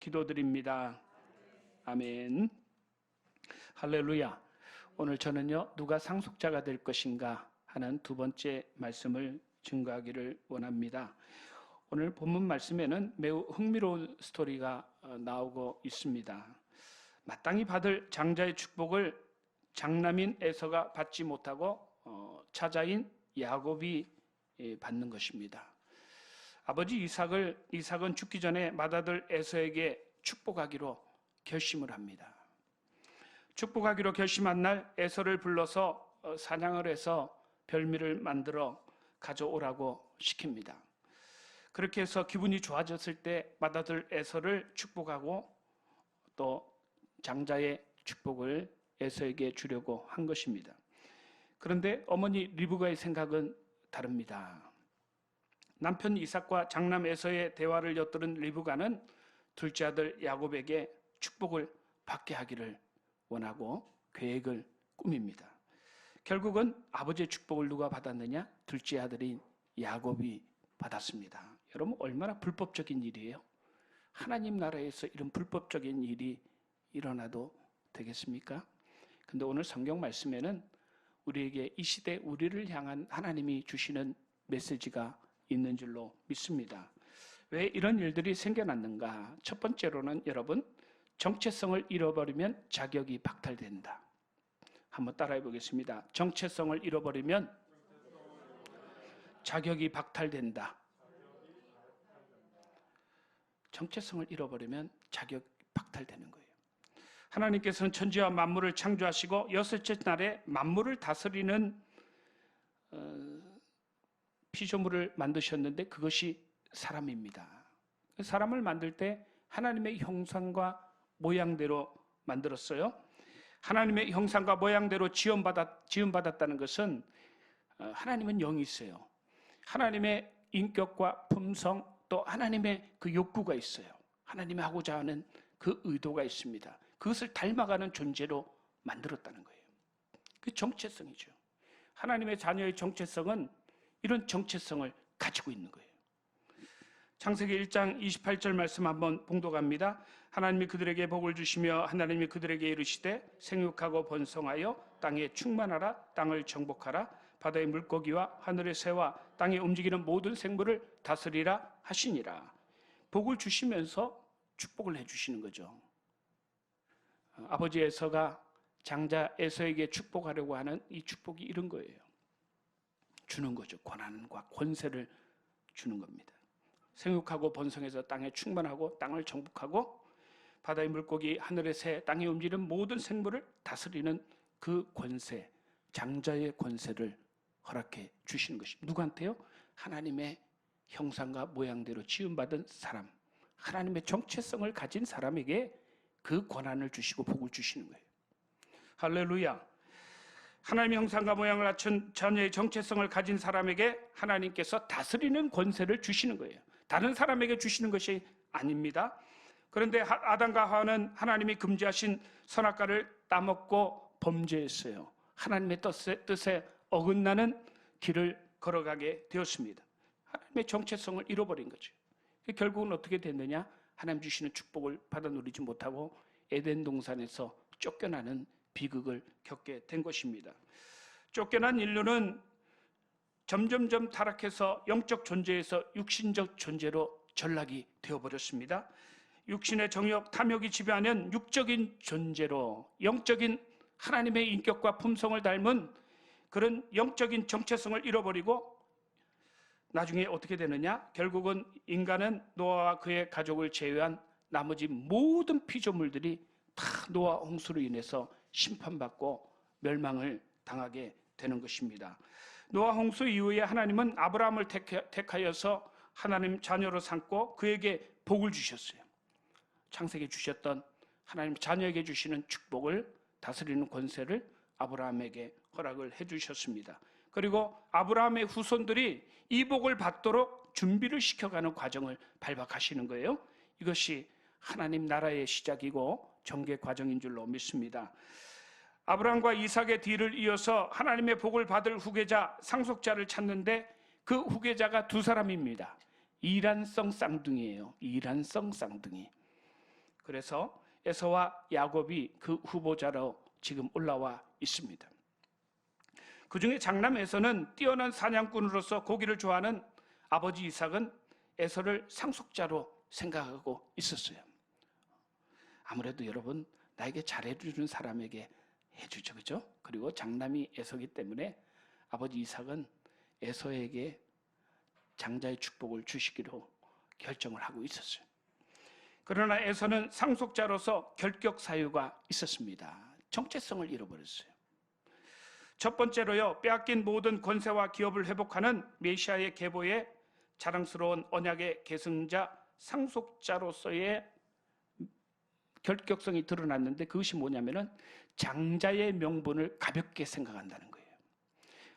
기도드립니다. 아멘. 할렐루야. 오늘 저는요, 누가 상속자가 될 것인가 하는 두 번째 말씀을 증거하기를 원합니다. 오늘 본문 말씀에는 매우 흥미로운 스토리가 나오고 있습니다. 마땅히 받을 장자의 축복을 장남인 에서가 받지 못하고 차자인 야곱이 받는 것입니다. 아버지 이삭은 죽기 전에 맏아들 에서에게 축복하기로 결심을 합니다. 축복하기로 결심한 날 에서를 불러서 사냥을 해서 별미를 만들어 가져오라고 시킵니다. 그렇게 해서 기분이 좋아졌을 때 맏아들 에서를 축복하고 또 장자의 축복을 에서에게 주려고 한 것입니다. 그런데 어머니 리브가의 생각은 다릅니다. 남편 이삭과 장남 에서의 대화를 엿들은 리브가는 둘째 아들 야곱에게 축복을 받게 하기를 원하고 계획을 꾸밉니다. 결국은 아버지의 축복을 누가 받았느냐? 둘째 아들인 야곱이 받았습니다. 여러분, 얼마나 불법적인 일이에요? 하나님 나라에서 이런 불법적인 일이 일어나도 되겠습니까? 근데 오늘 성경 말씀에는 우리에게 이 시대 우리를 향한 하나님이 주시는 메시지가 있는 줄로 믿습니다. 왜 이런 일들이 생겨났는가? 첫 번째로는 여러분, 정체성을 잃어버리면 자격이 박탈된다. 한번 따라해 보겠습니다. 정체성을 잃어버리면 자격이 박탈된다. 정체성을 잃어버리면 자격이 박탈되는 거예요. 하나님께서는 천지와 만물을 창조하시고 여섯째 날에 만물을 다스리는 피조물을 만드셨는데 그것이 사람입니다. 사람을 만들 때 하나님의 형상과 모양대로 만들었어요. 하나님의 형상과 모양대로 지음받았다는 것은 하나님은 영이 있어요. 하나님의 인격과 품성 또 하나님의 그 욕구가 있어요. 하나님이 하고자 하는 그 의도가 있습니다. 그것을 닮아가는 존재로 만들었다는 거예요. 그 정체성이죠. 하나님의 자녀의 정체성은 이런 정체성을 가지고 있는 거예요. 창세기 1장 28절 말씀 한번 봉독합니다. 하나님이 그들에게 복을 주시며 하나님이 그들에게 이르시되 생육하고 번성하여 땅에 충만하라. 땅을 정복하라. 바다의 물고기와 하늘의 새와 땅에 움직이는 모든 생물을 다스리라 하시니라. 복을 주시면서 축복을 해주시는 거죠. 아버지 에서가 장자 에서에게 축복하려고 하는 이 축복이 이런 거예요. 주는 거죠. 권한과 권세를 주는 겁니다. 생육하고 번성해서 땅에 충만하고 땅을 정복하고 바다의 물고기, 하늘의 새, 땅에 움직이는 모든 생물을 다스리는 그 권세, 장자의 권세를 허락해 주시는 것입니다. 누구한테요? 하나님의 형상과 모양대로 지음받은 사람, 하나님의 정체성을 가진 사람에게 그 권한을 주시고 복을 주시는 거예요. 할렐루야. 하나님의 형상과 모양을 갖춘 자녀의 정체성을 가진 사람에게 하나님께서 다스리는 권세를 주시는 거예요. 다른 사람에게 주시는 것이 아닙니다. 그런데 아담과 하와는 하나님이 금지하신 선악과를 따먹고 범죄했어요. 하나님의 뜻에 어긋나는 길을 걸어가게 되었습니다. 하나님의 정체성을 잃어버린 거죠. 결국은 어떻게 됐느냐? 하나님 주시는 축복을 받아 누리지 못하고 에덴 동산에서 쫓겨나는 비극을 겪게 된 것입니다. 쫓겨난 인류는 점점점 타락해서 영적 존재에서 육신적 존재로 전락이 되어버렸습니다. 육신의 정욕, 탐욕이 지배하는 육적인 존재로 영적인 하나님의 인격과 품성을 닮은 그런 영적인 정체성을 잃어버리고 나중에 어떻게 되느냐? 결국은 인간은 노아와 그의 가족을 제외한 나머지 모든 피조물들이 다 노아 홍수로 인해서 심판받고 멸망을 당하게 되는 것입니다. 노아 홍수 이후에 하나님은 아브라함을 택하여서 하나님 자녀로 삼고 그에게 복을 주셨어요. 창세기에 주셨던 하나님 자녀에게 주시는 축복을 다스리는 권세를 아브라함에게 허락을 해주셨습니다. 그리고 아브라함의 후손들이 이 복을 받도록 준비를 시켜가는 과정을 발박하시는 거예요. 이것이 하나님 나라의 시작이고 전개 과정인 줄로 믿습니다. 아브라함과 이삭의 뒤를 이어서 하나님의 복을 받을 후계자, 상속자를 찾는데 그 후계자가 두 사람입니다. 이란성 쌍둥이에요. 이란성 쌍둥이. 그래서 에서와 야곱이 그 후보자로 지금 올라와 있습니다. 그 중에 장남 에서는 뛰어난 사냥꾼으로서 고기를 좋아하는 아버지 이삭은 에서를 상속자로 생각하고 있었어요. 아무래도 여러분, 나에게 잘해주는 사람에게 해주죠, 그죠? 그리고 장남이 에서기 때문에 아버지 이삭은 에서에게 장자의 축복을 주시기로 결정을 하고 있었어요. 그러나 에서는 상속자로서 결격 사유가 있었습니다. 정체성을 잃어버렸어요. 첫 번째로요, 빼앗긴 모든 권세와 기업을 회복하는 메시아의 계보에 자랑스러운 언약의 계승자 상속자로서의 결격성이 드러났는데, 그것이 뭐냐면은 장자의 명분을 가볍게 생각한다는 거예요.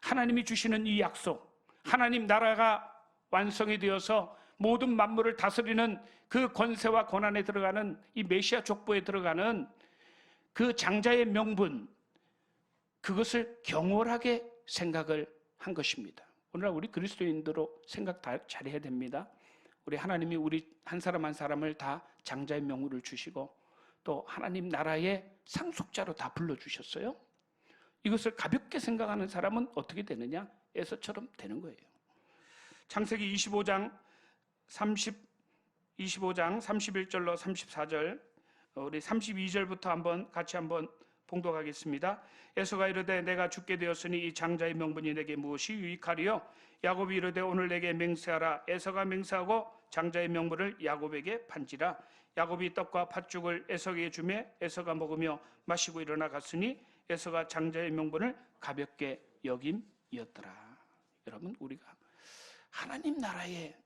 하나님이 주시는 이 약속, 하나님 나라가 완성이 되어서 모든 만물을 다스리는 그 권세와 권한에 들어가는 이 메시아 족보에 들어가는 그 장자의 명분, 그것을 경홀하게 생각을 한 것입니다. 오늘날 우리 그리스도인들로 생각 다 잘해야 됩니다. 우리 하나님이 우리 한 사람 한 사람을 다 장자의 명분을 주시고 또 하나님 나라의 상속자로 다 불러주셨어요. 이것을 가볍게 생각하는 사람은 어떻게 되느냐? 에서처럼 되는 거예요. 창세기 25장 31절로 34절, 우리 32절부터 같이 한번 봉독하겠습니다. 에서가 이르되 내가 죽게 되었으니 이 장자의 명분이 내게 무엇이 유익하리요? 야곱이 이르되 오늘 내게 맹세하라. 에서가 맹세하고 장자의 명분을 야곱에게 판지라. 야곱이 떡과 팥죽을 에서에게 주매 에서가 먹으며 마시고 일어나 갔으니 에서가 장자의 명분을 가볍게 여김이었더라. 여러분, 우리가 하나님 나라의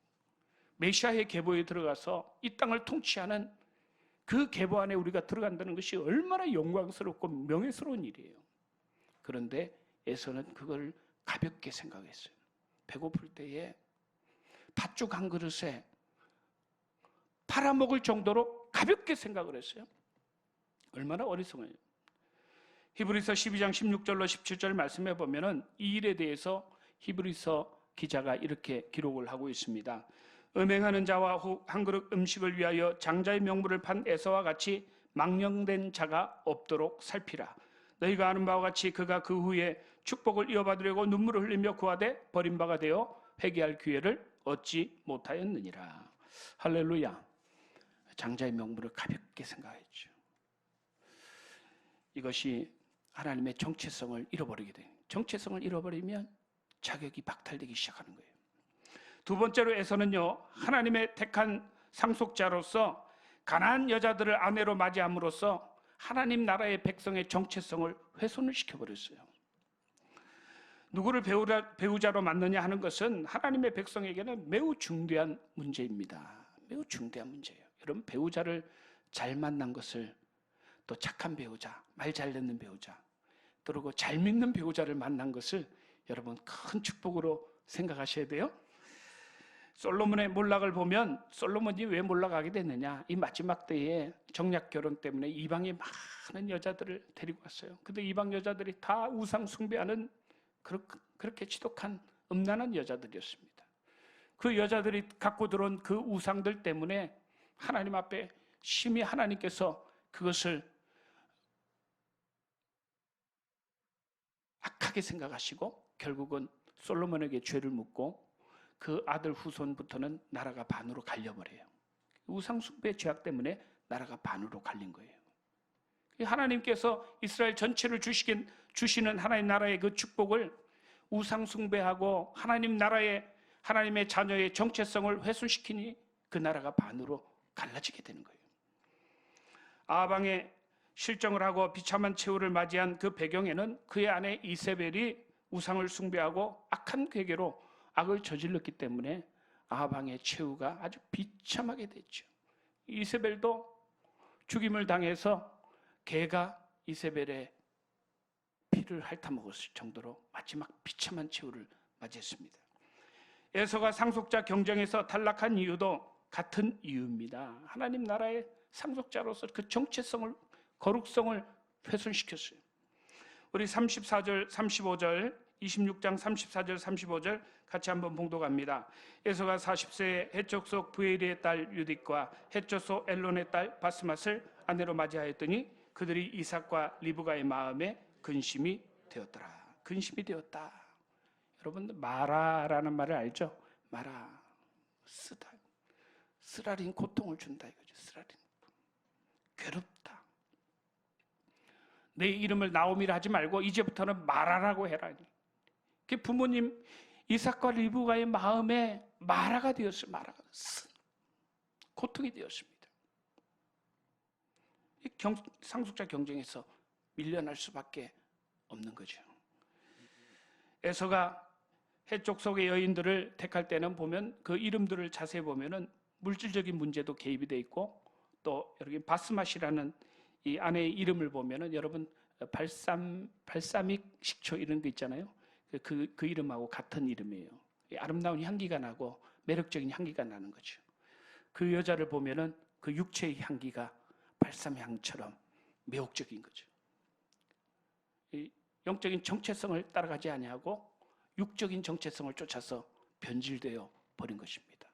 메시아의 계보에 들어가서 이 땅을 통치하는 그 계보 안에 우리가 들어간다는 것이 얼마나 영광스럽고 명예스러운 일이에요. 그런데 에서는 그걸 가볍게 생각했어요. 배고플 때에 팥죽 한 그릇에 팔아먹을 정도로 가볍게 생각을 했어요. 얼마나 어리석어요. 히브리서 12장 16절로 17절 말씀해 보면은 이 일에 대해서 히브리서 기자가 이렇게 기록을 하고 있습니다. 음행하는 자와 한 그릇 음식을 위하여 장자의 명분을 판 에서와 같이 망령된 자가 없도록 살피라. 너희가 아는 바와 같이 그가 그 후에 축복을 이어받으려고 눈물을 흘리며 구하되 버림바가 되어 회개할 기회를 얻지 못하였느니라. 할렐루야. 장자의 명분을 가볍게 생각했죠. 이것이 하나님의 정체성을 잃어버리게 돼요. 정체성을 잃어버리면 자격이 박탈되기 시작하는 거예요. 두 번째로 에서는요, 하나님의 택한 상속자로서 가난한 여자들을 아내로 맞이함으로써 하나님 나라의 백성의 정체성을 훼손을 시켜버렸어요. 누구를 배우자로 만느냐 하는 것은 하나님의 백성에게는 매우 중대한 문제입니다. 매우 중대한 문제예요. 여러분, 배우자를 잘 만난 것을, 또 착한 배우자, 말 잘 듣는 배우자, 그리고 잘 믿는 배우자를 만난 것을 여러분 큰 축복으로 생각하셔야 돼요. 솔로몬의 몰락을 보면 솔로몬이 왜 몰락하게 됐느냐? 이 마지막 때에 정략 결혼 때문에 이방의 많은 여자들을 데리고 왔어요. 근데 이방 여자들이 다 우상 숭배하는 그렇게 지독한 음란한 여자들이었습니다. 그 여자들이 갖고 들어온 그 우상들 때문에 하나님 앞에 심히 하나님께서 그것을 악하게 생각하시고 결국은 솔로몬에게 죄를 묻고 그 아들 후손부터는 나라가 반으로 갈려버려요. 우상 숭배 죄악 때문에 나라가 반으로 갈린 거예요. 하나님께서 이스라엘 전체를 주시는 하나님 나라의 그 축복을 우상 숭배하고 하나님의 자녀의 정체성을 훼손시키니 그 나라가 반으로 갈라지게 되는 거예요. 아방의 실정을 하고 비참한 최후를 맞이한 그 배경에는 그의 아내 이세벨이 우상을 숭배하고 악한 괴계로 악을 저질렀기 때문에 아방의 최후가 아주 비참하게 됐죠. 이세벨도 죽임을 당해서 개가 이세벨의 피를 핥아먹었을 정도로 마지막 비참한 최후를 맞이했습니다. 에서가 상속자 경쟁에서 탈락한 이유도 같은 이유입니다. 하나님 나라의 상속자로서 그 정체성을, 거룩성을 훼손시켰어요. 우리 34절, 35절, 26장 34절, 35절 같이 한번 봉독합니다. 에서가 40세에 헷족속 부엘리의 딸 유딕과 헷족속 엘론의 딸 바스맛을 아내로 맞이하였더니 그들이 이삭과 리브가의 마음에 근심이 되었더라. 근심이 되었다. 여러분, 마라라는 말을 알죠? 마라, 쓰다, 쓰라린 고통을 준다 이거죠. 쓰라린 괴롭다. 내 이름을 나오미라 하지 말고 이제부터는 마라라고 해라. 그 부모님 이삭과 리브가의 마음에 마라가 되었어요. 마라가 고통이 되었습니다. 상속자 경쟁에서 밀려날 수밖에 없는 거죠. 에서가 해족 속의 여인들을 택할 때는 보면 그 이름들을 자세히 보면은 물질적인 문제도 개입이 돼 있고, 또 여기 바스맛이라는 이 아내의 이름을 보면은 여러분 발사믹 식초 이런 거 있잖아요. 그 이름하고 같은 이름이에요. 아름다운 향기가 나고 매력적인 향기가 나는 거죠. 그 여자를 보면은 그 육체의 향기가 발사향처럼 매혹적인 거죠. 이 영적인 정체성을 따라가지 아니하고 육적인 정체성을 쫓아서 변질되어 버린 것입니다.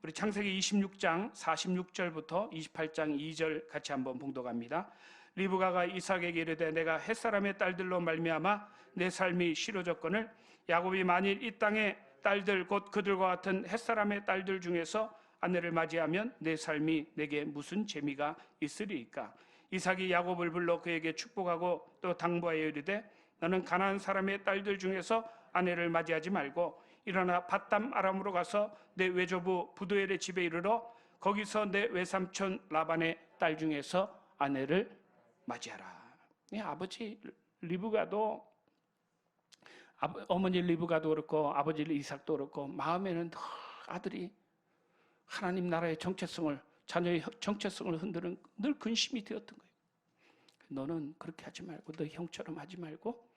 우리 창세기 26장 46절부터 28장 2절 같이 한번 봉독합니다. 리브가가 이삭에게 이르되 내가 햇사람의 딸들로 말미암아 내 삶이 싫어졌거늘 야곱이 만일 이 땅의 딸들 곧 그들과 같은 햇사람의 딸들 중에서 아내를 맞이하면 내 삶이 내게 무슨 재미가 있으리이까. 이삭이 야곱을 불러 그에게 축복하고 또 당부하여 이르되 너는 가나안 사람의 딸들 중에서 아내를 맞이하지 말고 일어나 밧담 아람으로 가서 내 외조부 부두엘의 집에 이르러 거기서 내 외삼촌 라반의 딸 중에서 아내를 맞이하라. 아버지 리브가도 어머니 리브가도 그렇고 아버지 이삭도 그렇고 마음에는 아들이 하나님 나라의 정체성을, 자녀의 정체성을 흔드는 늘 근심이 되었던 거예요. 너는 그렇게 하지 말고 너 형처럼 하지 말고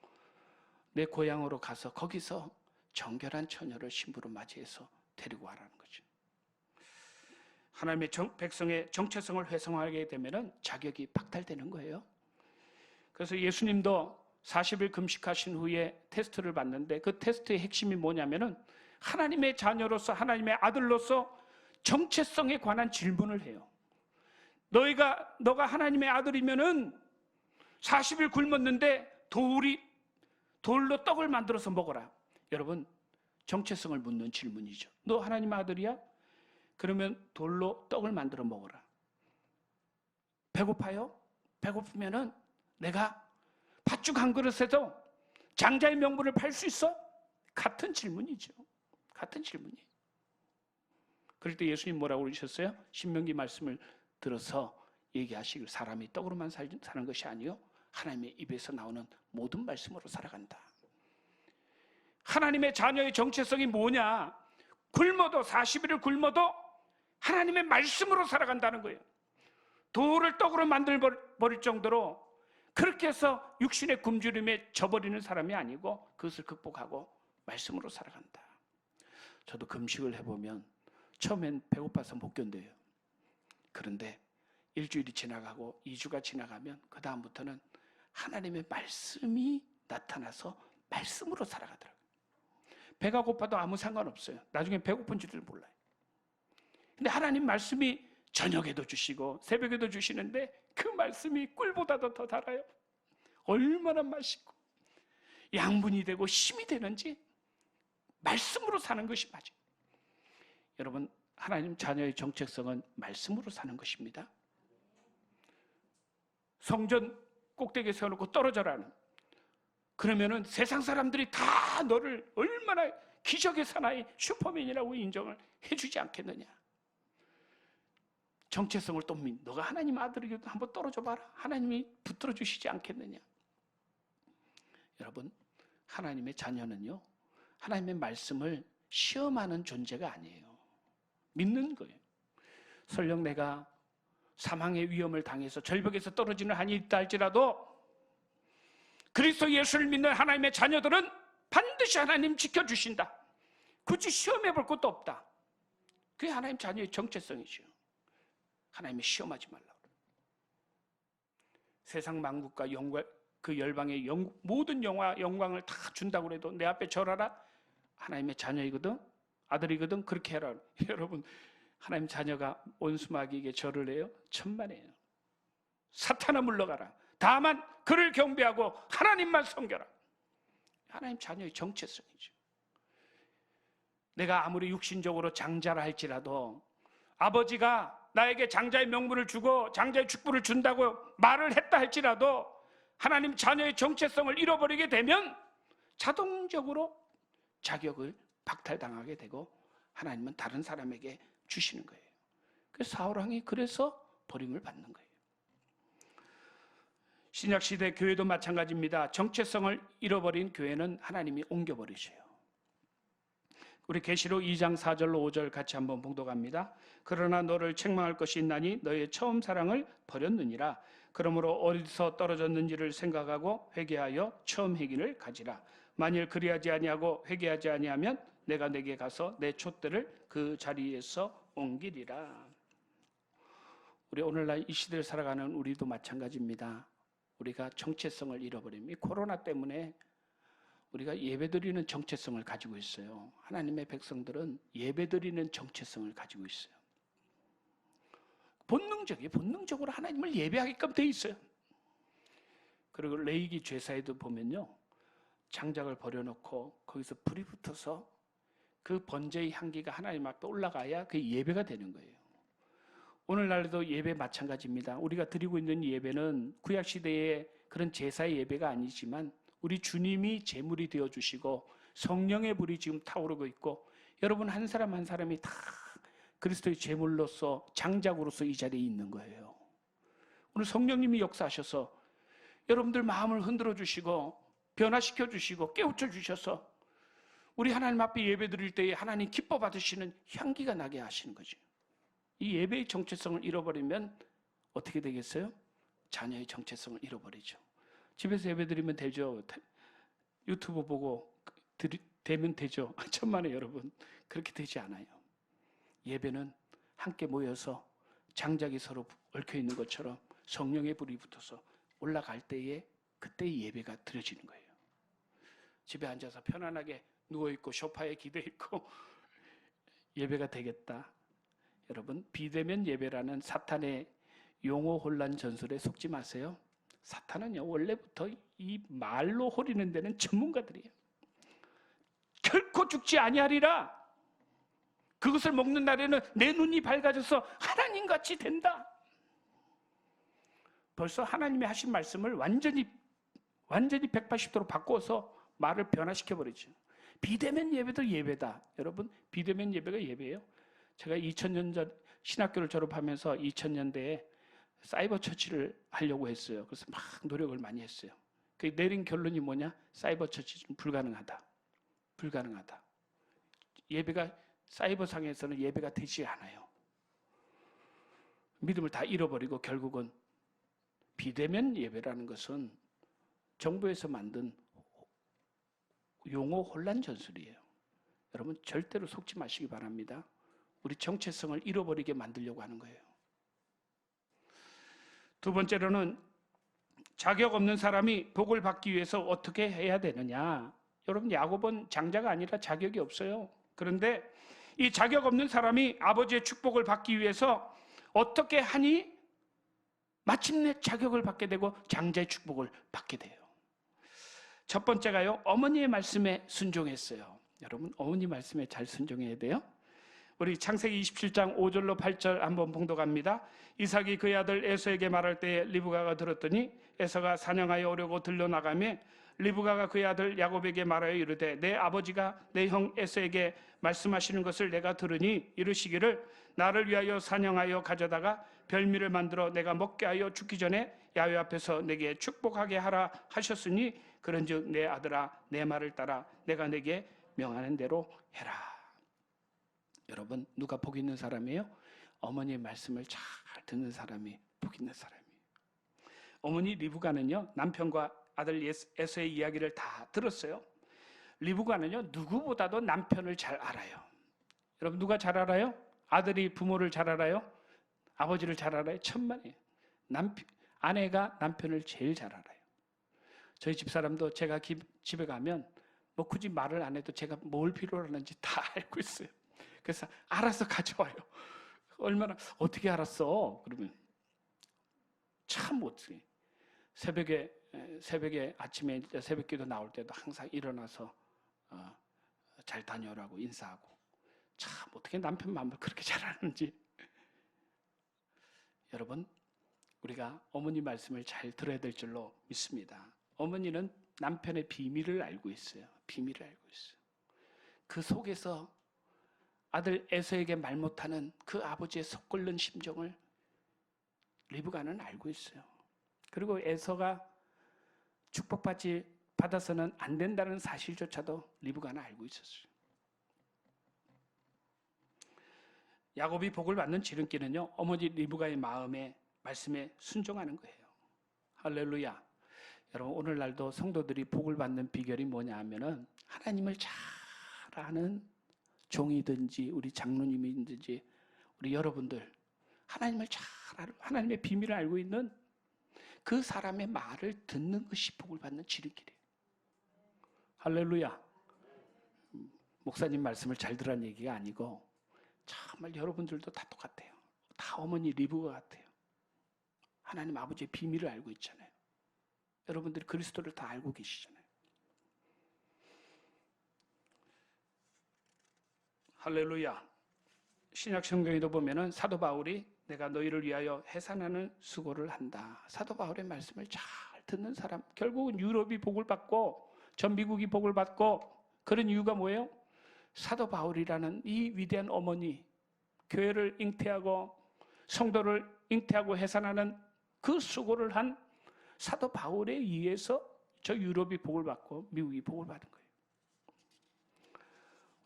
내 고향으로 가서 거기서 정결한 처녀를 신부로 맞이해서 데리고 와라는 거죠. 하나님의 백성의 정체성을 회성하게 되면 자격이 박탈되는 거예요. 그래서 예수님도 40일 금식하신 후에 테스트를 받는데 그 테스트의 핵심이 뭐냐면은 하나님의 자녀로서 하나님의 아들로서 정체성에 관한 질문을 해요. 너가 하나님의 아들이면은 40일 굶었는데 돌로 떡을 만들어서 먹어라. 여러분, 정체성을 묻는 질문이죠. 너 하나님 아들이야? 그러면 돌로 떡을 만들어 먹어라. 배고파요? 배고프면은 내가 팥죽 한 그릇에도 장자의 명분을 팔 수 있어? 같은 질문이죠. 같은 질문이에요. 그럴 때 예수님 뭐라고 그러셨어요? 신명기 말씀을 들어서 얘기하시길 사람이 떡으로만 사는 것이 아니요 하나님의 입에서 나오는 모든 말씀으로 살아간다. 하나님의 자녀의 정체성이 뭐냐? 굶어도 40일을 굶어도 하나님의 말씀으로 살아간다는 거예요. 돌을 떡으로 만들어버릴 정도로 그렇게 해서 육신의 굶주림에 져버리는 사람이 아니고 그것을 극복하고 말씀으로 살아간다. 저도 금식을 해보면 처음엔 배고파서 못 견뎌요. 그런데 일주일이 지나가고 2주가 지나가면 그 다음부터는 하나님의 말씀이 나타나서 말씀으로 살아가더라고요. 배가 고파도 아무 상관없어요. 나중에 배고픈 줄을 몰라요. 근데 하나님 말씀이 저녁에도 주시고 새벽에도 주시는데 그 말씀이 꿀보다도 더 달아요. 얼마나 맛있고 양분이 되고 힘이 되는지 말씀으로 사는 것이 맞아요. 여러분, 하나님 자녀의 정체성은 말씀으로 사는 것입니다. 성전 꼭대기에 세워놓고 떨어져라는, 그러면은 세상 사람들이 다 너를 얼마나 기적의 사나이 슈퍼맨이라고 인정을 해주지 않겠느냐. 정체성을 또 너가 하나님 아들이기도 한번 떨어져 봐라. 하나님이 붙들어 주시지 않겠느냐. 여러분, 하나님의 자녀는요, 하나님의 말씀을 시험하는 존재가 아니에요. 믿는 거예요. 설령 내가 사망의 위험을 당해서 절벽에서 떨어지는 한이 있다 할지라도 그리스도 예수를 믿는 하나님의 자녀들은 반드시 하나님 지켜주신다. 굳이 시험해 볼 것도 없다. 그게 하나님 자녀의 정체성이죠. 하나님이 시험하지 말라고. 세상 만국과 영광, 그 열방의 모든 영광을 다 준다고 해도 내 앞에 절하라? 하나님의 자녀이거든, 아들이거든, 그렇게 해라. 여러분, 하나님 자녀가 온수마귀에게 절을 해요? 천만에요. 사탄아 물러가라. 다만 그를 경배하고 하나님만 섬겨라. 하나님 자녀의 정체성이죠. 내가 아무리 육신적으로 장자라 할지라도 아버지가 나에게 장자의 명분을 주고 장자의 축복을 준다고 말을 했다 할지라도 하나님 자녀의 정체성을 잃어버리게 되면 자동적으로 자격을 박탈당하게 되고 하나님은 다른 사람에게 주시는 거예요. 그래서 사울왕이 그래서 버림을 받는 거예요. 신약시대 교회도 마찬가지입니다. 정체성을 잃어버린 교회는 하나님이 옮겨버리셔요. 우리 계시록 2장 4절로 5절 같이 한번 봉독합니다. 그러나 너를 책망할 것이 있나니 너의 처음 사랑을 버렸느니라. 그러므로 어디서 떨어졌는지를 생각하고 회개하여 처음 행위를 가지라. 만일 그리하지 아니하고 회개하지 아니하면 내가 내게 가서 내 촛대를 그 자리에서 옮기리라. 우리 오늘날 이 시대를 살아가는 우리도 마찬가지입니다. 우리가 정체성을 잃어버립니다. 이 코로나 때문에 우리가 예배드리는 정체성을 가지고 있어요. 하나님의 백성들은 예배드리는 정체성을 가지고 있어요. 본능적으로 하나님을 예배하게끔 돼 있어요. 그리고 레위기 제사에도 보면요, 장작을 버려놓고 거기서 불이 붙어서 그 번제의 향기가 하나님 앞에 올라가야 그 예배가 되는 거예요. 오늘날도 예배 마찬가지입니다. 우리가 드리고 있는 예배는 구약시대의 그런 제사의 예배가 아니지만 우리 주님이 제물이 되어주시고 성령의 불이 지금 타오르고 있고 여러분 한 사람 한 사람이 다 그리스도의 제물로서 장작으로서 이 자리에 있는 거예요. 오늘 성령님이 역사하셔서 여러분들 마음을 흔들어 주시고 변화시켜 주시고 깨우쳐 주셔서 우리 하나님 앞에 예배 드릴 때에 하나님 기뻐 받으시는 향기가 나게 하시는 거죠. 이 예배의 정체성을 잃어버리면 어떻게 되겠어요? 자녀의 정체성을 잃어버리죠. 집에서 예배 드리면 되죠. 유튜브 보고 되면 되죠. 천만에 여러분, 그렇게 되지 않아요. 예배는 함께 모여서 장작이 서로 얽혀 있는 것처럼 성령의 불이 붙어서 올라갈 때에 그때 예배가 드려지는 거예요. 집에 앉아서 편안하게 누워있고 소파에 기대있고 예배가 되겠다. 여러분, 비대면 예배라는 사탄의 용어 혼란 전술에 속지 마세요. 사탄은요, 원래부터 이 말로 호리는 데는 전문가들이에요. 결코 죽지 아니하리라. 그것을 먹는 날에는 내 눈이 밝아져서 하나님같이 된다. 벌써 하나님이 하신 말씀을 완전히 180도로 바꿔서 말을 변화시켜버리죠. 비대면 예배도 예배다. 여러분, 비대면 예배가 예배예요. 제가 2000년 전 신학교를 졸업하면서 2000년대에 사이버 처치를 하려고 했어요. 그래서 막 노력을 많이 했어요. 그 내린 결론이 뭐냐? 사이버 처치는 불가능하다. 예배가 사이버상에서는 예배가 되지 않아요. 믿음을 다 잃어버리고 결국은 비대면 예배라는 것은 정부에서 만든 용어 혼란 전술이에요. 여러분 절대로 속지 마시기 바랍니다. 우리 정체성을 잃어버리게 만들려고 하는 거예요. 두 번째로는 자격 없는 사람이 복을 받기 위해서 어떻게 해야 되느냐. 여러분 야곱은 장자가 아니라 자격이 없어요. 그런데 이 자격 없는 사람이 아버지의 축복을 받기 위해서 어떻게 하니 마침내 자격을 받게 되고 장자의 축복을 받게 돼요. 첫 번째가요, 어머니의 말씀에 순종했어요. 여러분 어머니 말씀에 잘 순종해야 돼요. 우리 창세기 27장 5절로 8절 한번 봉독합니다. 이삭이 그의 아들 에서에게 말할 때에 리브가가 들었더니 에서가 사냥하여 오려고 들려나가며 리브가가 그의 아들 야곱에게 말하여 이르되 내 아버지가 내 형 에서에게 말씀하시는 것을 내가 들으니 이르시기를 나를 위하여 사냥하여 가져다가 별미를 만들어 내가 먹게 하여 죽기 전에 야훼 앞에서 내게 축복하게 하라 하셨으니 그런즉 내 아들아 내 말을 따라 내가 내게 명하는 대로 해라. 여러분 누가 복 있는 사람이에요? 어머니의 말씀을 잘 듣는 사람이 복 있는 사람이에요. 어머니 리브가는요 남편과 아들 에서의 이야기를 다 들었어요. 리브가는요 누구보다도 남편을 잘 알아요. 여러분 누가 잘 알아요? 아들이 부모를 잘 알아요? 아버지를 잘 알아요? 천만에요. 아내가 남편을 제일 잘 알아요. 저희 집사람도 제가 집에 가면 뭐 굳이 말을 안 해도 제가 뭘 필요로 하는지 다 알고 있어요. 그래서 알아서 가져와요. 얼마나 어떻게 알았어? 그러면 참 어떻게 새벽에 아침에 이제 새벽기도 나올 때도 항상 일어나서 잘 다녀오라고 인사하고 참 어떻게 남편 마음을 그렇게 잘하는지. 여러분 우리가 어머니 말씀을 잘 들어야 될 줄로 믿습니다. 어머니는 남편의 비밀을 알고 있어요. 비밀을 알고 있어요. 그 속에서 아들 에서에게 말 못하는 그 아버지의 속 끓는 심정을 리브가는 알고 있어요. 그리고 에서가 받아서는 안 된다는 사실조차도 리브가는 알고 있었어요. 야곱이 복을 받는 지름길은요, 어머니 리브가의 말씀에 순종하는 거예요. 할렐루야. 여러분 오늘날도 성도들이 복을 받는 비결이 뭐냐 하면은 하나님을 잘 아는 종이든지 우리 장로님이든지 우리 여러분들 하나님을 잘 알고 하나님의 비밀을 알고 있는 그 사람의 말을 듣는 것이 복을 받는 지름길이에요. 할렐루야. 목사님 말씀을 잘 들으라는 얘기가 아니고 정말 여러분들도 다 똑같아요. 다 어머니 리브가 같아요. 하나님 아버지의 비밀을 알고 있잖아요. 여러분들이 그리스도를 다 알고 계시잖아요. 할렐루야. 신약 성경에도 보면은 사도 바울이 내가 너희를 위하여 해산하는 수고를 한다. 사도 바울의 말씀을 잘 듣는 사람, 결국은 유럽이 복을 받고 전 미국이 복을 받고 그런 이유가 뭐예요? 사도 바울이라는 이 위대한 어머니, 교회를 잉태하고 성도를 잉태하고 해산하는 그 수고를 한 사도 바울에 의해서 저 유럽이 복을 받고 미국이 복을 받은 거예요.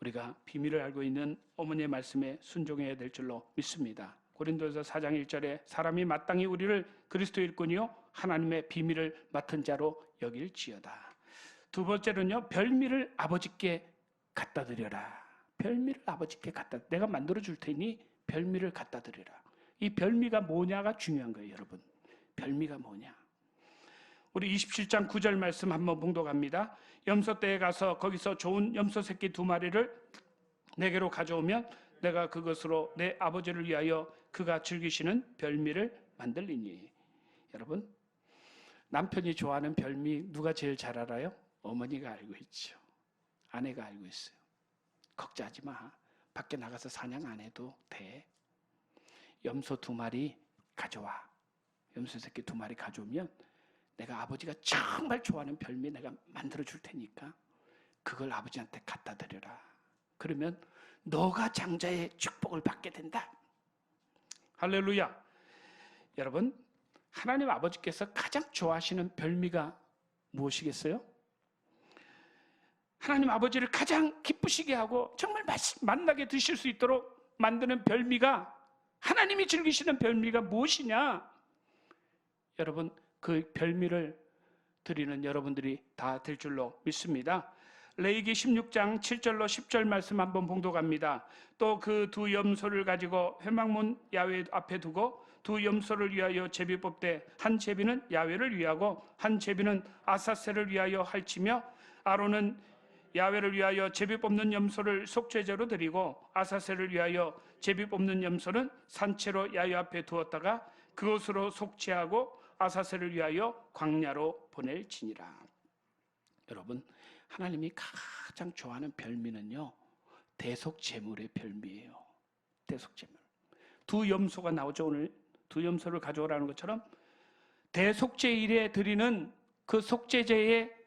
우리가 비밀을 알고 있는 어머니의 말씀에 순종해야 될 줄로 믿습니다. 고린도서 4장 1절에 사람이 마땅히 우리를 그리스도의 일꾼이요 하나님의 비밀을 맡은 자로 여길지어다. 두 번째로는요, 별미를 아버지께 갖다 드려라. 별미를 아버지께 갖다, 내가 만들어 줄 테니 별미를 갖다 드려라. 이 별미가 뭐냐가 중요한 거예요, 여러분. 별미가 뭐냐? 우리 27장 9절 말씀 한번 봉독합니다. 염소떼에 가서 거기서 좋은 염소 새끼 2마리를 내게로 가져오면 내가 그것으로 내 아버지를 위하여 그가 즐기시는 별미를 만들리니. 여러분, 남편이 좋아하는 별미 누가 제일 잘 알아요? 어머니가 알고 있죠. 아내가 알고 있어요. 걱정하지 마. 밖에 나가서 사냥 안 해도 돼. 염소 2마리 가져와. 염소 새끼 2마리 가져오면 내가 아버지가 정말 좋아하는 별미 내가 만들어 줄 테니까 그걸 아버지한테 갖다 드려라. 그러면 너가 장자의 축복을 받게 된다. 할렐루야. 여러분, 하나님 아버지께서 가장 좋아하시는 별미가 무엇이겠어요? 하나님 아버지를 가장 기쁘시게 하고 정말 맛나게 드실 수 있도록 만드는 별미가, 하나님이 즐기시는 별미가 무엇이냐? 여러분, 그 별미를 드리는 여러분들이 다 될 줄로 믿습니다. 레위기 16장 7절로 10절 말씀 한번 봉독합니다. 또 그 2 염소를 가지고 회막문 야훼 앞에 두고 2 염소를 위하여 제비 뽑되 한 제비는 야훼를 위하고 한 제비는 아사셀을 위하여 할지며 아론은 야훼를 위하여 제비 뽑는 염소를 속죄제로 드리고 아사셀을 위하여 제비 뽑는 염소는 산채로 야훼 앞에 두었다가 그것으로 속죄하고 아사셀을 위하여 광야로 보낼지니라. 여러분, 하나님이 가장 좋아하는 별미는요, 대속제물의 별미예요. 대속제물. 2 염소가 나오죠. 오늘 2 염소를 가져오라는 것처럼 대속제일에 드리는 그 속죄제에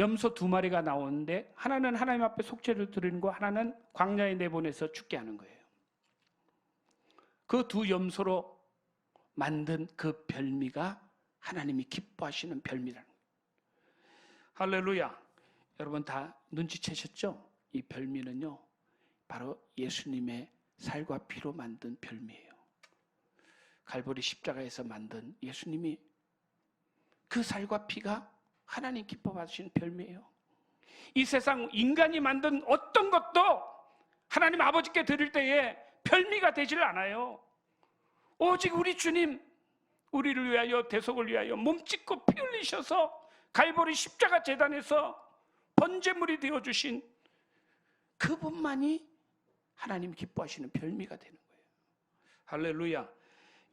염소 2마리가 나오는데 하나는 하나님 앞에 속죄를 드리는 거, 하나는 광야에 내보내서 죽게 하는 거예요. 그 2 염소로 만든 그 별미가 하나님이 기뻐하시는 별미라는 거예요. 할렐루야. 여러분 다 눈치채셨죠? 이 별미는요, 바로 예수님의 살과 피로 만든 별미예요. 갈보리 십자가에서 만든 예수님이 그 살과 피가 하나님 기뻐하시는 별미예요. 이 세상 인간이 만든 어떤 것도 하나님 아버지께 드릴 때에 별미가 되질 않아요. 오직 우리 주님, 우리를 위하여 대속을 위하여 몸 찢고 피 흘리셔서 갈보리 십자가 제단에서 번제물이 되어주신 그분만이 하나님이 기뻐하시는 별미가 되는 거예요. 할렐루야.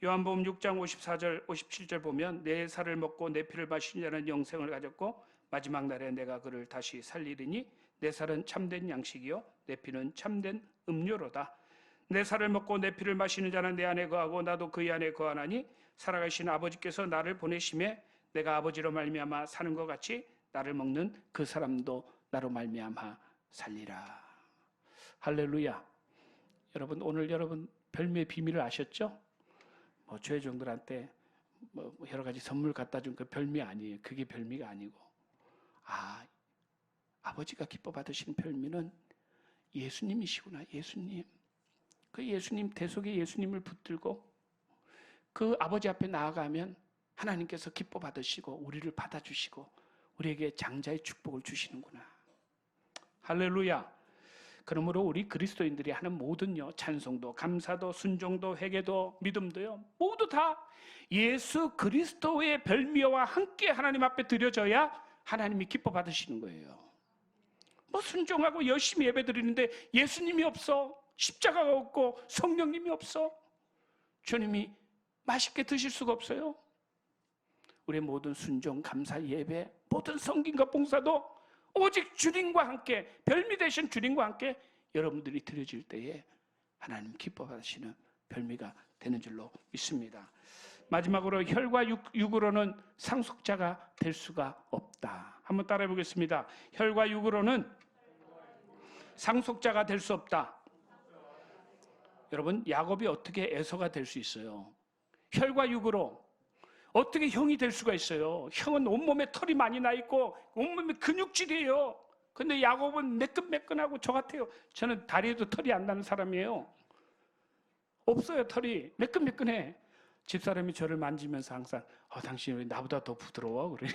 요한복음 6장 54절 57절 보면 내 살을 먹고 내 피를 마시는 자는 영생을 가졌고 마지막 날에 내가 그를 다시 살리리니 내 살은 참된 양식이요 내 피는 참된 음료로다. 내 살을 먹고 내 피를 마시는 자는 내 안에 거하고 나도 그의 안에 거하나니 살아가신 아버지께서 나를 보내심에 내가 아버지로 말미암아 사는 것 같이 나를 먹는 그 사람도 나로 말미암아 살리라. 할렐루야. 여러분, 오늘 여러분 별미의 비밀을 아셨죠? 조회종들한테 여러 가지 선물 갖다 준 그 별미 아니에요. 그게 별미가 아니고, 아버지가 기뻐 받으신 별미는 예수님이시구나. 예수님. 그 예수님, 대속의 예수님을 붙들고 그 아버지 앞에 나아가면 하나님께서 기뻐 받으시고 우리를 받아주시고 우리에게 장자의 축복을 주시는구나. 할렐루야. 그러므로 우리 그리스도인들이 하는 모든요, 찬송도, 감사도, 순종도, 회개도, 믿음도요, 모두 다 예수 그리스도의 별미와 함께 하나님 앞에 드려져야 하나님이 기뻐 받으시는 거예요. 순종하고 열심히 예배 드리는데 예수님이 없어, 십자가가 없고 성령님이 없어, 주님이 맛있게 드실 수가 없어요. 우리의 모든 순종, 감사, 예배, 모든 성김과 봉사도 오직 주님과 함께, 별미 되신 주님과 함께 여러분들이 드려질 때에 하나님 기뻐 받으시는 별미가 되는 줄로 믿습니다. 마지막으로 혈과 육으로는 상속자가 될 수가 없다. 한번 따라해 보겠습니다. 혈과 육으로는 상속자가 될 수 없다. 여러분, 야곱이 어떻게 에서가 될 수 있어요? 혈과 육으로 어떻게 형이 될 수가 있어요? 형은 온몸에 털이 많이 나 있고 온몸에 근육질이에요. 근데 야곱은 매끈매끈하고 저 같아요. 저는 다리에도 털이 안 나는 사람이에요. 없어요, 털이. 매끈매끈해. 집사람이 저를 만지면서 항상 당신이 왜 나보다 더 부드러워? 그래.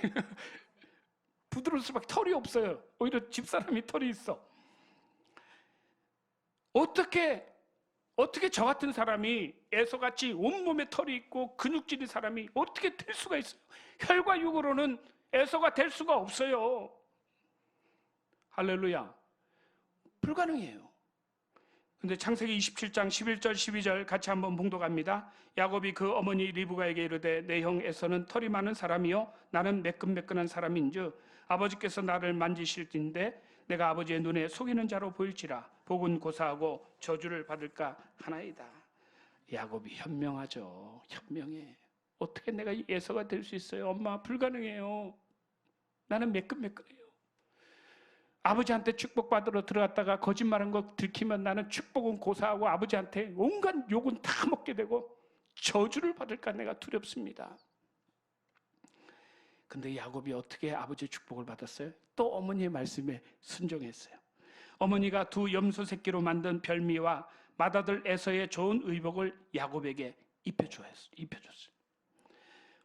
부드러울 수밖에, 털이 없어요. 오히려 집사람이 털이 있어. 어떻게 저 같은 사람이, 에서같이 온몸에 털이 있고 근육질인 사람이 어떻게 될 수가 있어요? 혈과 육으로는 에서가 될 수가 없어요. 할렐루야. 불가능해요. 근데 창세기 27장 11절 12절 같이 한번 봉독합니다. 야곱이 그 어머니 리브가에게 이르되 내 형 에서는 털이 많은 사람이요 나는 매끈매끈한 사람인즉 아버지께서 나를 만지실진데 내가 아버지의 눈에 속이는 자로 보일지라 복은 고사하고 저주를 받을까 하나이다. 야곱이 현명하죠. 현명해. 어떻게 내가 예서가 될 수 있어요? 엄마, 불가능해요. 나는 매끈매끈해요. 아버지한테 축복받으러 들어갔다가 거짓말한 거 들키면 나는 축복은 고사하고 아버지한테 온갖 욕은 다 먹게 되고 저주를 받을까 내가 두렵습니다. 근데 야곱이 어떻게 아버지의 축복을 받았어요? 또 어머니의 말씀에 순종했어요. 어머니가 두 염소 새끼로 만든 별미와 맏아들 에서의 좋은 의복을 야곱에게 입혀줬어요.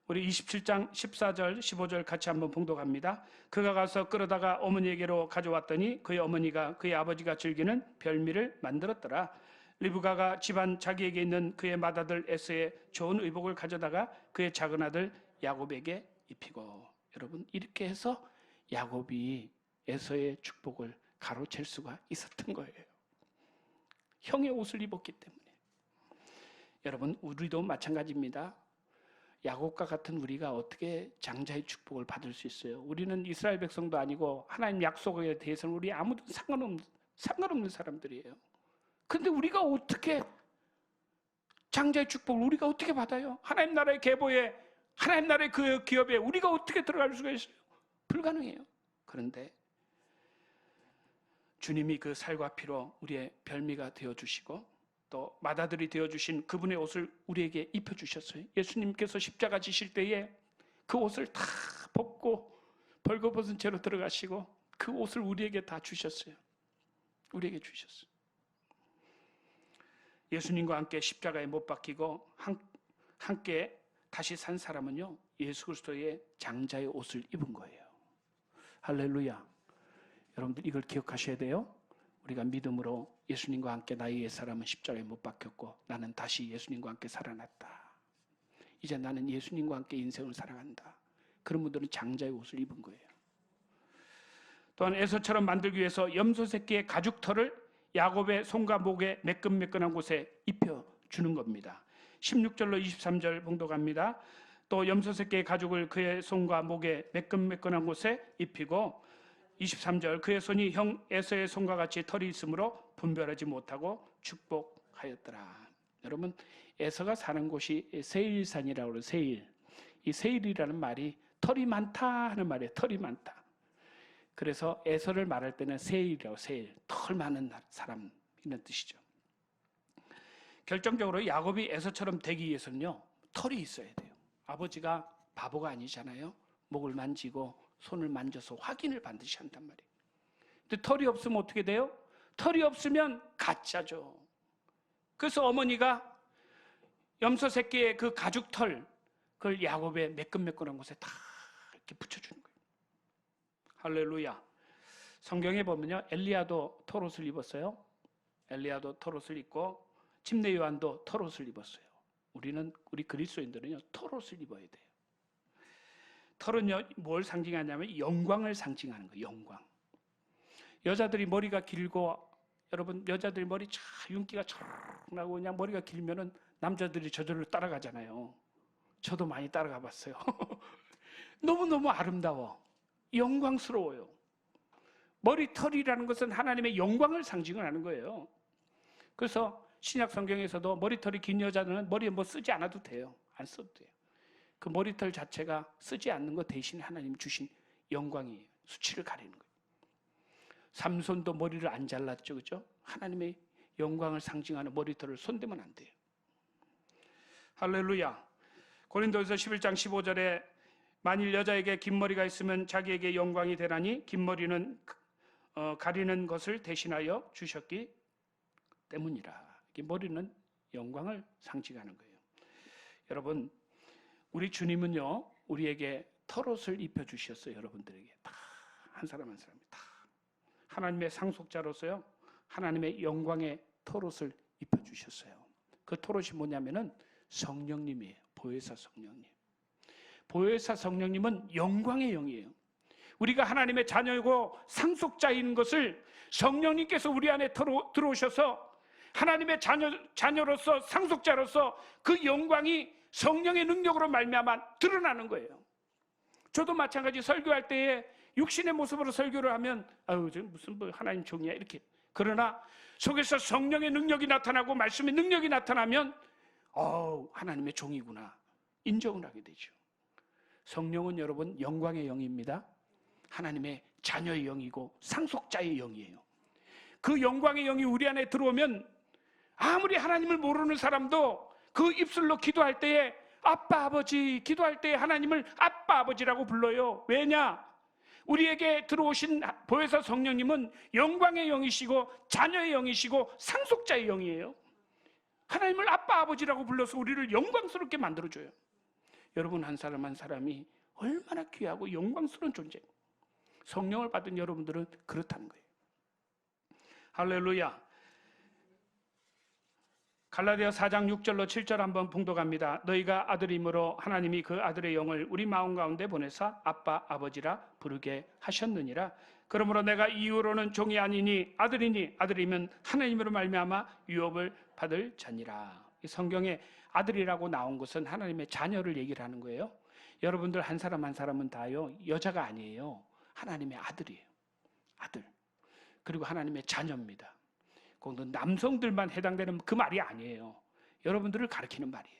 우리 27장 14절 15절 같이 한번 봉독합니다. 그가 가서 끌어다가 어머니에게로 가져왔더니 그의 어머니가 그의 아버지가 즐기는 별미를 만들었더라. 리브가가 집안 자기에게 있는 그의 맏아들 에서의 좋은 의복을 가져다가 그의 작은 아들 야곱에게 입히고. 여러분, 이렇게 해서 야곱이 에서의 축복을 가로챌 수가 있었던 거예요. 형의 옷을 입었기 때문에. 여러분, 우리도 마찬가지입니다. 야곱과 같은 우리가 어떻게 장자의 축복을 받을 수 있어요? 우리는 이스라엘 백성도 아니고 하나님 약속에 대해서는 우리 아무도 상관없는 사람들이에요. 근데 우리가 어떻게 장자의 축복을 우리가 어떻게 받아요? 하나님 나라의 계보에, 하나님 나라의 그 기업에 우리가 어떻게 들어갈 수가 있어요? 불가능해요. 그런데 주님이 그 살과 피로 우리의 별미가 되어주시고 또 맏아들이 되어주신 그분의 옷을 우리에게 입혀주셨어요. 예수님께서 십자가 지실 때에 그 옷을 다 벗고 벌거벗은 채로 들어가시고 그 옷을 우리에게 다 주셨어요. 우리에게 주셨어요. 예수님과 함께 십자가에 못 박히고 함께 다시 산 사람은요, 예수 그리스도의 장자의 옷을 입은 거예요. 할렐루야. 여러분들 이걸 기억하셔야 돼요. 우리가 믿음으로 예수님과 함께 나의 옛사람은 십자가에 못 박혔고 나는 다시 예수님과 함께 살아났다. 이제 나는 예수님과 함께 인생을 살아간다. 그런 분들은 장자의 옷을 입은 거예요. 또한 에서처럼 만들기 위해서 염소 새끼의 가죽털을 야곱의 손과 목에 매끈매끈한 곳에 입혀주는 겁니다. 16절로 23절 봉독합니다. 또 염소 새끼의 가죽을 그의 손과 목에 매끈매끈한 곳에 입히고 23절 그의 손이 형 에서의 손과 같이 털이 있으므로 분별하지 못하고 축복하였더라. 여러분, 에서가 사는 곳이 세일산이라고 그래요. 세일. 이 세일이라는 말이 털이 많다 하는 말이에요. 털이 많다. 그래서 에서를 말할 때는 세일이라고, 세일. 털 많은 사람, 이런 뜻이죠. 결정적으로 야곱이 에서처럼 되기 위해서는요, 털이 있어야 돼요. 아버지가 바보가 아니잖아요. 목을 만지고 손을 만져서 확인을 반드시 한단 말이에요. 근데 털이 없으면 어떻게 돼요? 털이 없으면 가짜죠. 그래서 어머니가 염소 새끼의 그 가죽털, 그걸 야곱의 매끈매끈한 곳에 다 이렇게 붙여주는 거예요. 할렐루야. 성경에 보면요, 엘리야도 털옷을 입었어요. 엘리야도 털옷을 입고 침례 요한도 털옷을 입었어요. 우리 그리스도인들은요, 털옷을 입어야 돼요. 털은요, 뭘 상징하냐면 영광을 상징하는 거예요. 영광. 여자들이 머리가 길고, 여러분, 여자들이 머리 윤기가 촤 나고 그냥 머리가 길면은 남자들이 저절로 따라가잖아요. 저도 많이 따라가 봤어요. 너무너무 아름다워. 영광스러워요. 머리털이라는 것은 하나님의 영광을 상징을 하는 거예요. 그래서 신약 성경에서도 머리털이 긴 여자는 머리에 뭐 쓰지 않아도 돼요. 안 써도 돼요. 그 머리털 자체가 쓰지 않는 것 대신 하나님 주신 영광이에요. 수치를 가리는 거예요. 삼손도 머리를 안 잘랐죠, 그죠? 하나님의 영광을 상징하는 머리털을 손대면 안 돼요. 할렐루야. 고린도전서 11장 15절에 만일 여자에게 긴 머리가 있으면 자기에게 영광이 되나니 긴 머리는 가리는 것을 대신하여 주셨기 때문이라. 머리는 영광을 상징하는 거예요. 여러분, 우리 주님은요, 우리에게 털옷을 입혀주셨어요. 여러분들에게 다, 한 사람 한 사람이 다 하나님의 상속자로서요, 하나님의 영광의 털옷을 입혀주셨어요. 그 털옷이 뭐냐면은 성령님이에요. 보혜사 성령님. 보혜사 성령님은 영광의 영이에요. 우리가 하나님의 자녀이고 상속자인 것을 성령님께서 우리 안에 들어오셔서 하나님의 자녀로서 상속자로서 그 영광이 성령의 능력으로 말미암아 드러나는 거예요. 저도 마찬가지 설교할 때에 육신의 모습으로 설교를 하면 무슨 하나님 종이야 이렇게. 그러나 속에서 성령의 능력이 나타나고 말씀의 능력이 나타나면 하나님의 종이구나 인정을 하게 되죠. 성령은 여러분 영광의 영입니다. 하나님의 자녀의 영이고 상속자의 영이에요. 그 영광의 영이 우리 안에 들어오면 아무리 하나님을 모르는 사람도 그 입술로 기도할 때에 아빠 아버지 기도할 때 하나님을 아빠 아버지라고 불러요. 왜냐? 우리에게 들어오신 보혜사 성령님은 영광의 영이시고 자녀의 영이시고 상속자의 영이에요. 하나님을 아빠 아버지라고 불러서 우리를 영광스럽게 만들어줘요. 여러분 한 사람 한 사람이 얼마나 귀하고 영광스러운 존재예요. 성령을 받은 여러분들은 그렇다는 거예요. 할렐루야. 갈라디아 4장 6절로 7절 한번 봉독합니다. 너희가 아들이므로 하나님이 그 아들의 영을 우리 마음 가운데 보내사 아빠 아버지라 부르게 하셨느니라. 그러므로 내가 이후로는 종이 아니니 아들이니 아들이면 하나님으로 말미암아 유업을 받을 자니라. 이 성경에 아들이라고 나온 것은 하나님의 자녀를 얘기를 하는 거예요. 여러분들 한 사람 한 사람은 다요 여자가 아니에요. 하나님의 아들이에요. 아들. 그리고 하나님의 자녀입니다. 그건 남성들만 해당되는 그 말이 아니에요. 여러분들을 가리키는 말이에요.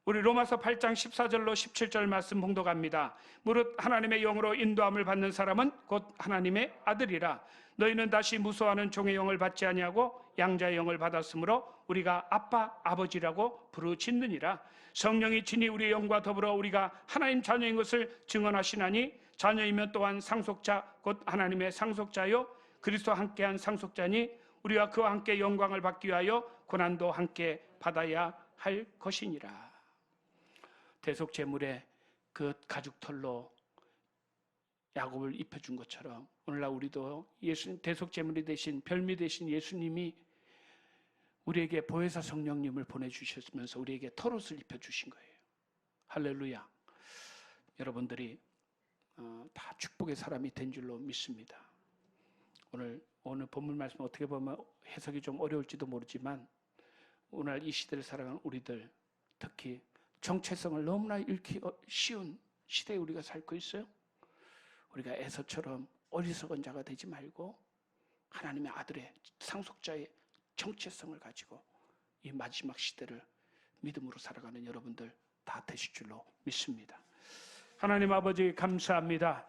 우리 로마서 8장 14절로 17절 말씀 봉독합니다. 무릇 하나님의 영으로 인도함을 받는 사람은 곧 하나님의 아들이라. 너희는 다시 무소하는 종의 영을 받지 아니하고 양자의 영을 받았으므로 우리가 아빠 아버지라고 부르짖느니라. 성령이 친히 우리의 영과 더불어 우리가 하나님 자녀인 것을 증언하시나니 자녀이면 또한 상속자 곧 하나님의 상속자요 그리스도와 함께한 상속자니 우리와 그와 함께 영광을 받기 위하여 고난도 함께 받아야 할 것이니라. 대속제물에 그 가죽털로 야곱을 입혀준 것처럼 오늘날 우리도 대속제물이 되신 별미 되신 예수님이 우리에게 보혜사 성령님을 보내주셨으면서 우리에게 털옷을 입혀주신 거예요. 할렐루야. 여러분들이 다 축복의 사람이 된 줄로 믿습니다. 오늘 본문 말씀 어떻게 보면 해석이 좀 어려울지도 모르지만 오늘 이 시대를 살아가는 우리들, 특히 정체성을 너무나 잃기 쉬운 시대에 우리가 살고 있어요. 우리가 에서처럼 어리석은 자가 되지 말고 하나님의 아들의 상속자의 정체성을 가지고 이 마지막 시대를 믿음으로 살아가는 여러분들 다 되실 줄로 믿습니다. 하나님 아버지 감사합니다.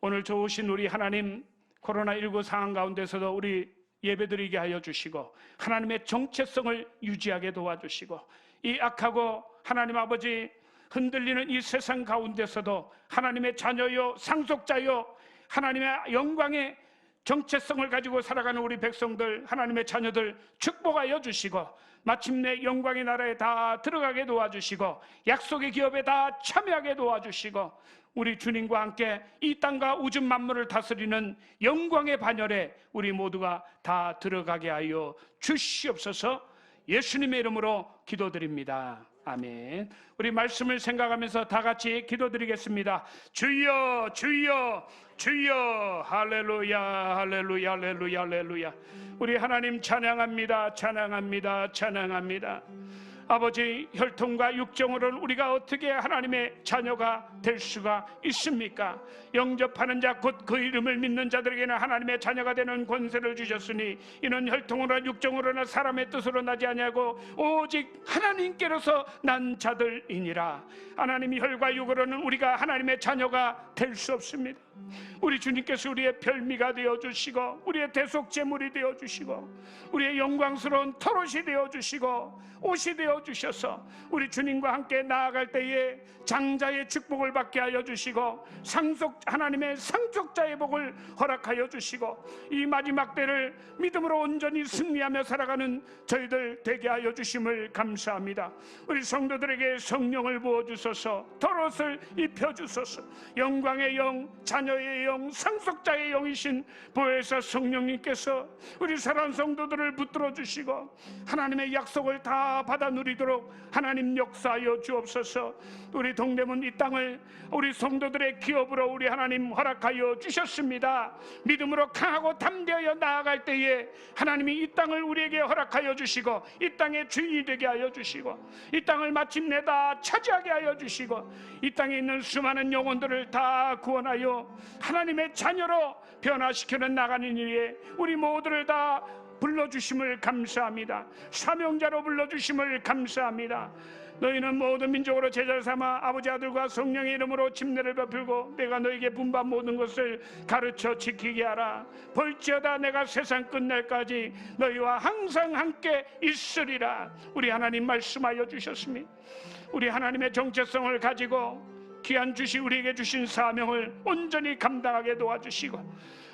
오늘 좋으신 우리 하나님, 코로나19 상황 가운데서도 우리 예배드리게 하여 주시고 하나님의 정체성을 유지하게 도와주시고 이 악하고 하나님 아버지 흔들리는 이 세상 가운데서도 하나님의 자녀요 상속자요 하나님의 영광의 정체성을 가지고 살아가는 우리 백성들, 하나님의 자녀들 축복하여 주시고 마침내 영광의 나라에 다 들어가게 도와주시고 약속의 기업에 다 참여하게 도와주시고 우리 주님과 함께 이 땅과 우주 만물을 다스리는 영광의 반열에 우리 모두가 다 들어가게 하여 주시옵소서. 예수님의 이름으로 기도드립니다. 아멘. 우리 말씀을 생각하면서 다 같이 기도드리겠습니다. 주여 주여 주여. 할렐루야 할렐루야 할렐루야 할렐루야. 우리 하나님 찬양합니다. 찬양합니다. 찬양합니다. 아버지, 혈통과 육정으로는 우리가 어떻게 하나님의 자녀가 될 수가 있습니까? 영접하는 자 곧 그 이름을 믿는 자들에게는 하나님의 자녀가 되는 권세를 주셨으니 이는 혈통으로나 육정으로나 사람의 뜻으로 나지 아니하고 오직 하나님께로서 난 자들이니라. 하나님이 혈과 육으로는 우리가 하나님의 자녀가 될 수 없습니다. 우리 주님께서 우리의 별미가 되어주시고 우리의 대속제물이 되어주시고 우리의 영광스러운 토롯이 되어주시고 옷이 되어주셔서 우리 주님과 함께 나아갈 때에 장자의 축복을 받게 하여 주시고 하나님의 상속자의 복을 허락하여 주시고 이 마지막 때를 믿음으로 온전히 승리하며 살아가는 저희들 되게 하여 주심을 감사합니다. 우리 성도들에게 성령을 부어주소서, 토롯을 입혀주소서. 영광의 영, 자녀의 영, 상속자의 영이신 보혜사 성령님께서 우리 사랑하는 성도들을 붙들어 주시고 하나님의 약속을 다 받아 누리도록 하나님 역사하여 주옵소서. 우리 동대문 이 땅을 우리 성도들의 기업으로 우리 하나님 허락하여 주셨습니다. 믿음으로 강하고 담대하여 나아갈 때에 하나님이 이 땅을 우리에게 허락하여 주시고 이 땅의 주인이 되게 하여 주시고 이 땅을 마침내 다 차지하게 하여 주시고 이 땅에 있는 수많은 영혼들을 다 구원하여 하나님의 자녀로 변화시키는 나가는 일에 우리 모두를 다 불러주심을 감사합니다. 사명자로 불러주심을 감사합니다. 너희는 모든 민족으로 제자를 삼아 아버지 아들과 성령의 이름으로 침례를 베풀고 내가 너에게 분반 모든 것을 가르쳐 지키게 하라. 볼지어다 내가 세상 끝날까지 너희와 항상 함께 있으리라. 우리 하나님 말씀하여 주셨습니다. 우리 하나님의 정체성을 가지고 귀한 주시 우리에게 주신 사명을 온전히 감당하게 도와주시고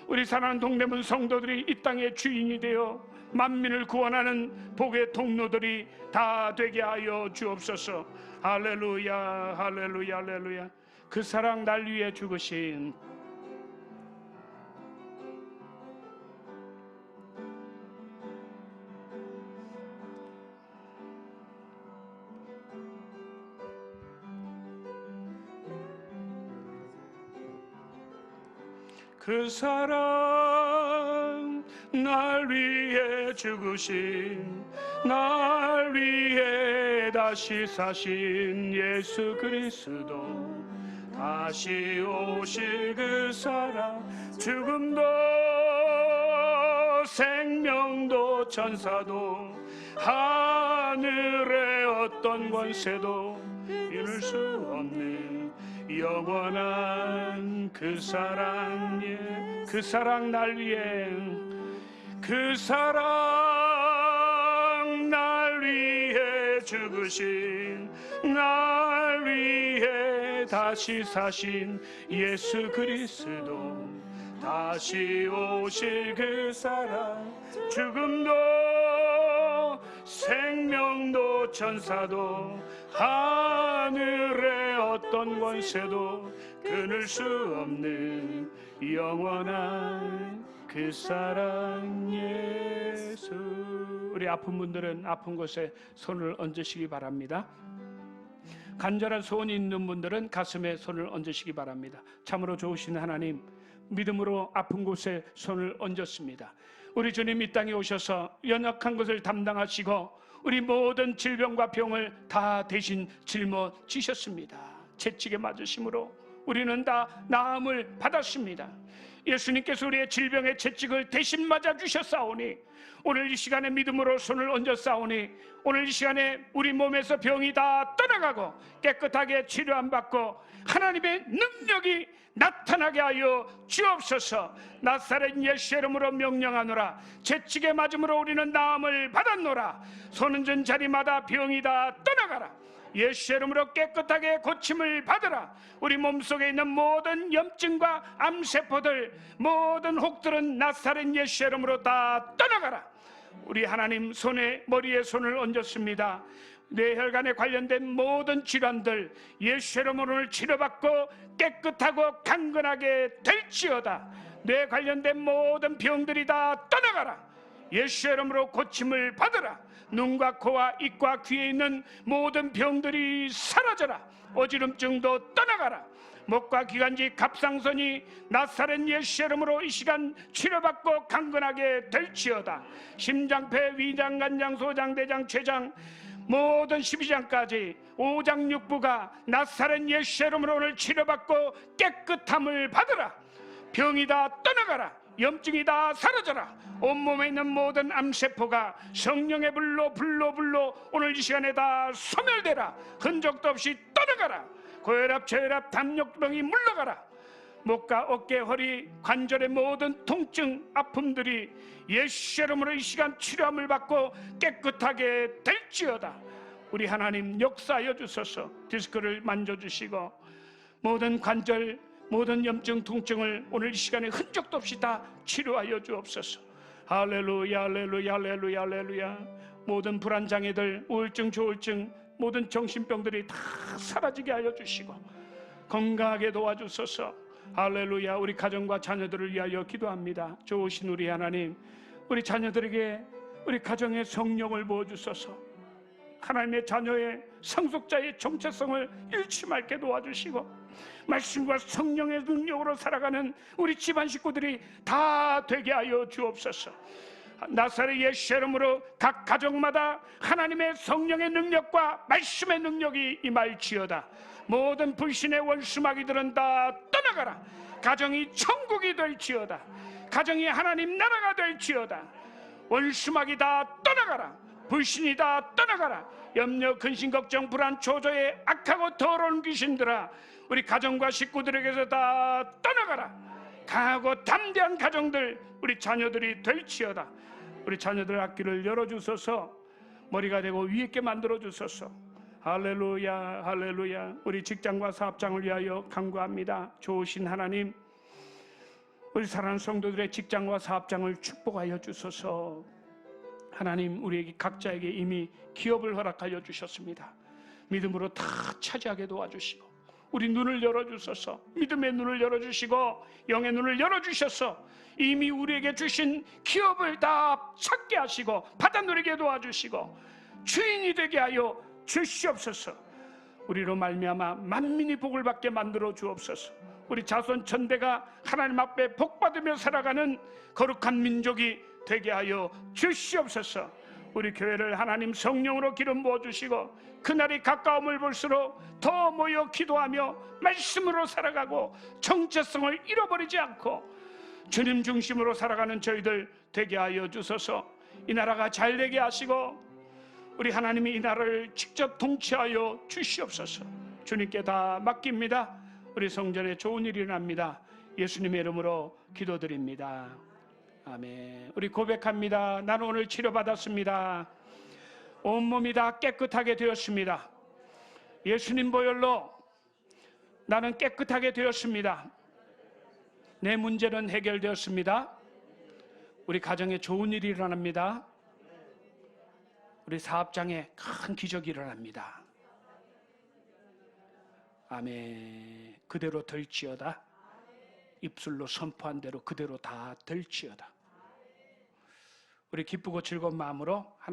우리 사랑하는 동대문 성도들이 이 땅의 주인이 되어 만민을 구원하는 복의 통로들이 다 되게 하여 주옵소서. 할렐루야 할렐루야 할렐루야. 그 사랑 날 위해 죽으신 그 사랑 날 위해 죽으신 날 위해 다시 사신 예수 그리스도 다시 오실 그 사랑 죽음도 생명도 천사도 하늘의 어떤 권세도 이룰 수 없는 영원한 그 사랑 그 사랑 날 위해 그 사랑 날 위해 죽으신 날 위해 다시 사신 예수 그리스도 다시 오실 그 사랑 죽음도 생명도 천사도 하늘의 어떤 권세도 끊을 수 없는 영원한 그 사랑 예수. 우리 아픈 분들은 아픈 곳에 손을 얹으시기 바랍니다. 간절한 소원이 있는 분들은 가슴에 손을 얹으시기 바랍니다. 참으로 좋으신 하나님, 믿음으로 아픈 곳에 손을 얹었습니다. 우리 주님 이 땅에 오셔서 연약한 것을 담당하시고 우리 모든 질병과 병을 다 대신 짊어지셨습니다. 채찍에 맞으심으로 우리는 다 나음을 받았습니다. 예수님께서 우리의 질병의 채찍을 대신 맞아주셨사오니 오늘 이 시간에 믿음으로 손을 얹어 싸우니 오늘 이 시간에 우리 몸에서 병이 다 떠나가고 깨끗하게 치료 안 받고 하나님의 능력이 나타나게 하여 주옵소서. 나사렛 예수 이름으로 명령하노라. 채찍에 맞음으로 우리는 나음을 받았노라. 손은전 자리마다 병이 다 떠나가라. 예수 이름으로 깨끗하게 고침을 받으라. 우리 몸속에 있는 모든 염증과 암세포들, 모든 혹들은 나사렛 예수 이름으로 다 떠나가라. 우리 하나님 손에 머리에 손을 얹었습니다. 뇌혈관에 관련된 모든 질환들 예수 이름으로 오늘 치료받고 깨끗하고 강건하게 될지어다. 뇌 관련된 모든 병들이 다 떠나가라. 예수 이름으로 고침을 받으라. 눈과 코와 입과 귀에 있는 모든 병들이 사라져라. 어지럼증도 떠나가라. 목과 기관지 갑상선이 나사렛 예수 이름으로 이 시간 치료받고 강건하게 될지어다. 심장폐, 위장, 간장, 소장, 대장, 췌장 모든 12장까지 5장 6부가 나사렛 예수 이름으로 오늘 치료받고 깨끗함을 받으라. 병이 다 떠나가라. 염증이 다 사라져라. 온몸에 있는 모든 암세포가 성령의 불로 오늘 이 시간에 다 소멸되라. 흔적도 없이 떠나가라. 고혈압, 저혈압, 담력병이 물러가라. 목과 어깨, 허리, 관절의 모든 통증, 아픔들이 예수 이름으로 이 시간 치료함을 받고 깨끗하게 될지어다. 우리 하나님 역사하여 주소서. 디스크를 만져주시고 모든 관절, 모든 염증, 통증을 오늘 이 시간에 흔적도 없이 다 치료하여 주옵소서. 할렐루야, 할렐루야, 할렐루야, 할렐루야. 모든 불안장애들, 우울증, 조울증, 모든 정신병들이 다 사라지게 하여 주시고 건강하게 도와주소서. 할렐루야. 우리 가정과 자녀들을 위하여 기도합니다. 좋으신 우리 하나님, 우리 자녀들에게 우리 가정의 성령을 부어주소서. 하나님의 자녀의 상속자의 정체성을 잃지 말게 도와주시고 말씀과 성령의 능력으로 살아가는 우리 집안 식구들이 다 되게 하여 주옵소서. 나사렛 예수 이름으로 각 가정마다 하나님의 성령의 능력과 말씀의 능력이 임할지어다. 모든 불신의 원수마귀들은 다 떠나가라. 가정이 천국이 될지어다. 가정이 하나님 나라가 될지어다. 원수마귀 다 떠나가라. 불신이 다 떠나가라. 염려, 근심, 걱정, 불안, 초조의 악하고 더러운 귀신들아, 우리 가정과 식구들에게서 다 떠나가라. 강하고 담대한 가정들, 우리 자녀들이 될지어다. 우리 자녀들 앞길을 열어주소서. 머리가 되고 위에 있게 만들어주소서. 할렐루야, 할렐루야. 우리 직장과 사업장을 위하여 간구합니다. 좋으신 하나님, 우리 사랑하는 성도들의 직장과 사업장을 축복하여 주소서. 하나님, 우리에게 각자에게 이미 기업을 허락하여 주셨습니다. 믿음으로 다 차지하게 도와주시고 우리 눈을 열어주소서. 믿음의 눈을 열어주시고 영의 눈을 열어주셔서 이미 우리에게 주신 기업을 다 찾게 하시고 받아 누리게 도와주시고 주인이 되게 하여 주시옵소서. 우리로 말미암아 만민이 복을 받게 만들어 주옵소서. 우리 자손 천대가 하나님 앞에 복받으며 살아가는 거룩한 민족이 되게 하여 주시옵소서. 우리 교회를 하나님 성령으로 기름 부어주시고 그날이 가까움을 볼수록 더 모여 기도하며 말씀으로 살아가고 정체성을 잃어버리지 않고 주님 중심으로 살아가는 저희들 되게 하여 주소서. 이 나라가 잘 되게 하시고 우리 하나님이 이 나라를 직접 통치하여 주시옵소서. 주님께 다 맡깁니다. 우리 성전에 좋은 일이 일어납니다. 예수님의 이름으로 기도드립니다. 아멘. 우리 고백합니다. 나는 오늘 치료받았습니다. 온몸이 다 깨끗하게 되었습니다. 예수님 보혈로 나는 깨끗하게 되었습니다. 내 문제는 해결되었습니다. 우리 가정에 좋은 일이 일어납니다. 우리 사업장에 큰 기적이 일어납니다. 아멘. 그대로 될지어다. 입술로 선포한 대로 그대로 다 될지어다. 우리 기쁘고 즐거운 마음으로